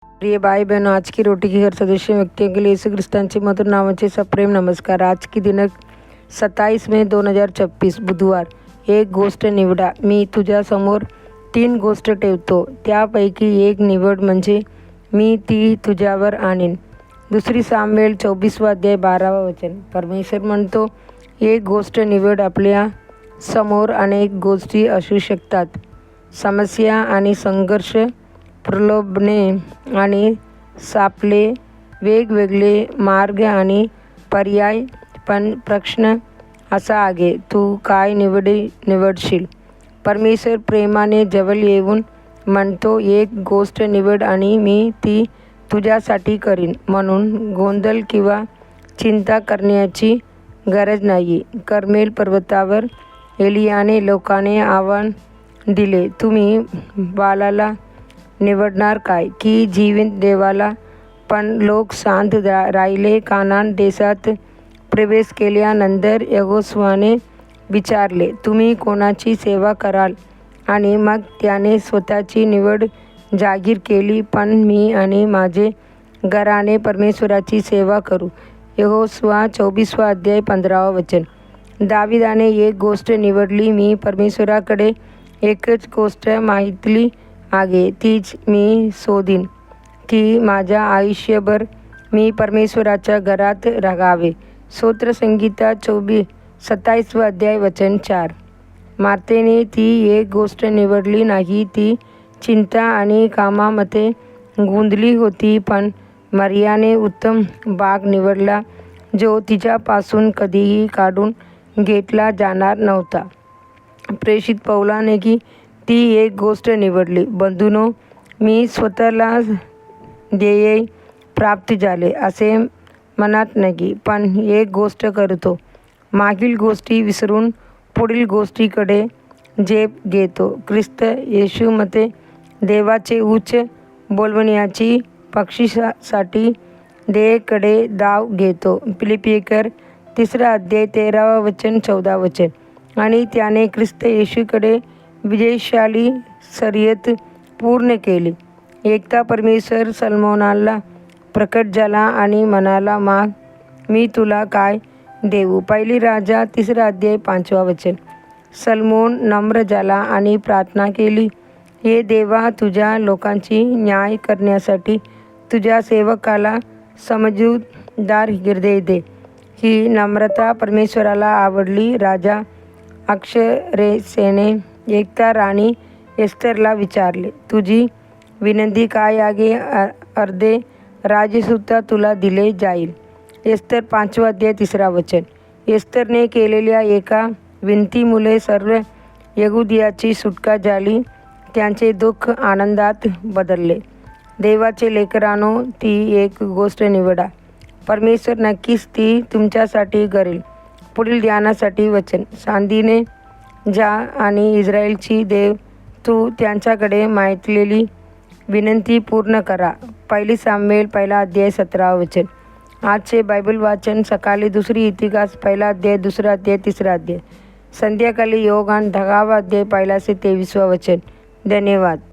प्रिय भाई बहनों, आज की रोटी की हर सदस्य व्यक्तियों के लिए यीशु ख्रिस्तांचे मधुर नावाचे सप्रेम नमस्कार। आज की दिनांक 27 मे 2026 बुधवार। एक गोष्ट निवडा। मी तुझ्यासमोर 3 गोष्ट ठेवतो, त्यापैकी एक निवड म्हणजे मी ती तुझ्यावर आणीन। दुसरी सामुएल 24 अध्याय 12 वचन। परमेश्वर म्हणतो, एक गोष्ट निवड। आपल्या समोर अनेक गोष्टी असू शकतात, समस्या आणि संघर्ष, प्रलोभने आणि सापले, वेगवेगळे मार्ग आणि पर्याय, पण प्रश्न असा आहे, तू काय निवडशील? परमेश्वर प्रेमाने जवळ येऊन म्हणतो, एक गोष्ट निवड आणि मी ती तुझ्यासाठी करीन। म्हणून गोंधळ किंवा चिंता करण्याची गरज नाही। कर्मेल पर्वतावर एलियाने लोकांना आव्हान दिले, तुम्ही बालाला निवडणार काय की जिवंत देवाला? पण लोक शांत राहिले। कानान देशात प्रवेश केल्यानंतर यहोशुआने विचारले, तुम्ही कोणाची सेवा कराल? आणि मग त्याने स्वतःची निवड जाहीर केली, पण मी आणि माझे घराणे परमेश्वराची सेवा करू। यहोशुआ 24 अध्याय 15 वचन। दाविदाने एक गोष्ट निवडली, मी परमेश्वराकडे एकच गोष्ट मागितली आहे, तीच मी शोधीन की माझ्या आयुष्यभर मी परमेश्वराच्या घरात राहावे। स्तोत्रसंगीता 27 अध्याय वचन 4। मार्तेने ती एक गोष्ट निवडली नाही, ती चिंता आणि कामामध्ये गुंतली होती, पण मरियाने उत्तम भाग निवडला, जो तिच्यापासून कधीही काढून घेतला जाणार नव्हता। प्रेषित पौलाने ती एक गोष्ट निवडली। बंधूंनो, मी स्वतःला ध्येय प्राप्त झाले असे म्हणत नाही, पण एक गोष्ट करतो, मागील गोष्टी विसरून पुढील गोष्टीकडे झेप घेतो। ख्रिस्त येशूमध्ये देवाचे उच्च बोलवण्याची बक्षिसासाठी ध्येयाकडे धाव घेतो। फिलिपियर 3 अध्याय 13 वचन 14 वचन। आणि त्याने ख्रिस्त येशूकडे विजयशाली शर्यत पूर्ण केली। एकदा परमेश्वर सलोमोनाला प्रकट झाला आणि म्हणाला, माग, मी तुला काय देऊ? पहिली राजा 3 अध्याय 5 वचन। सलोमोन नम्र झाला आणि प्रार्थना केली, हे देवा, तुझ्या लोकांची न्याय करण्यासाठी तुझ्या सेवकाला समजूतदार हृदय दे। ही नम्रता परमेश्वराला आवडली। राजा अक्षयसेने एकदा राणी एस्तरला विचारले, तुझी विनंती काय आहे? अर्धे राज्यसुद्धा तुला दिले जाईल। एस्तर 5 अध्याय 3 वचन। एस्तरने केलेल्या एका विनंतीमुळे सर्व यहुदियाची सुटका झाली, त्यांचे दुःख आनंदात बदलले। देवाचे लेकरांनो, ती एक गोष्ट निवडा। परमेश्वर नक्कीच ती तुमच्यासाठी करेल। पुढील ध्यानासाठी वचन। शांतीने जा आणि इस्रायलची देव, तू त्यांच्याकडे मागितलेली विनंती पूर्ण करा। पहिली सामुएल 1 अध्याय 17 वचन। आजचे बायबल वाचन सकाळी 2 इतिहास 1 अध्याय 2 अध्याय 3 अध्याय, संध्याकाळी योगान 10 अध्याय 1 ते 23 वचन। धन्यवाद।